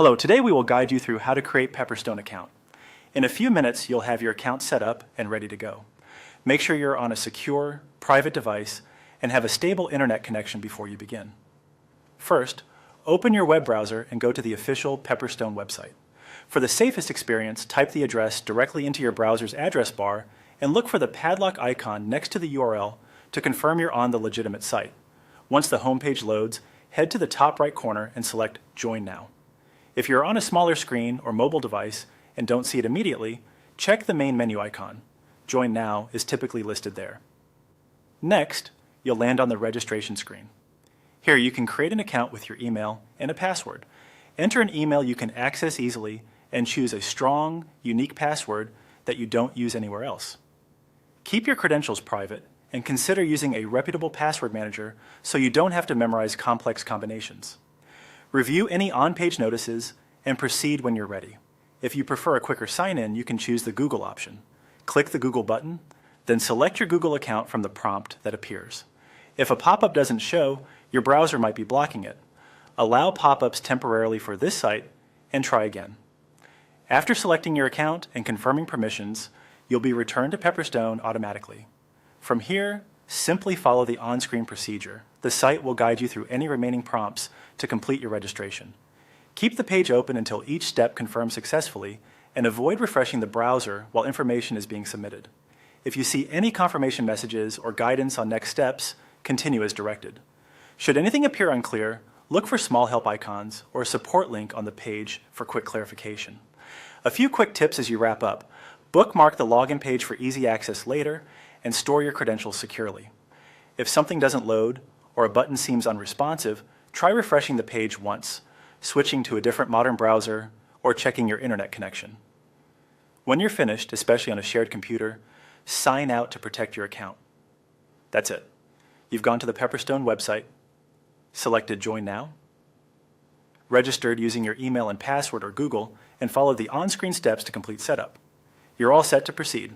Hello, today we will guide you through how to create Pepperstone account. In a few minutes, you'll have your account set up and ready to go. Make sure you're on a secure, private device and have a stable internet connection before you begin. First, open your web browser and go to the official Pepperstone website. For the safest experience, type the address directly into your browser's address bar and look for the padlock icon next to the URL to confirm you're on the legitimate site. Once the homepage loads, head to the top right corner and select Join Now. If you're on a smaller screen or mobile device and don't see it immediately, check the main menu icon. Join Now is typically listed there. Next, you'll land on the registration screen. Here you can create an account with your email and a password. Enter an email you can access easily and choose a strong, unique password that you don't use anywhere else. Keep your credentials private and consider using a reputable password manager so you don't have to memorize complex combinations. Review any on-page notices and proceed when you're ready. If you prefer a quicker sign-in, you can choose the Google option. Click the Google button, then select your Google account from the prompt that appears. If a pop-up doesn't show, your browser might be blocking it. Allow pop-ups temporarily for this site and try again. After selecting your account and confirming permissions, you'll be returned to Pepperstone automatically. From here, simply follow the on-screen procedure. The site will guide you through any remaining prompts to complete your registration. Keep the page open until each step confirms successfully and avoid refreshing the browser while information is being submitted. If you see any confirmation messages or guidance on next steps, continue as directed. Should anything appear unclear, look for small help icons or a support link on the page for quick clarification. A few quick tips as you wrap up. Bookmark the login page for easy access later and store your credentials securely. If something doesn't load or a button seems unresponsive, try refreshing the page once, switching to a different modern browser, or checking your internet connection. When you're finished, especially on a shared computer, sign out to protect your account. That's it. You've gone to the Pepperstone website, selected Join Now, registered using your email and password or Google, and followed the on-screen steps to complete setup. You're all set to proceed.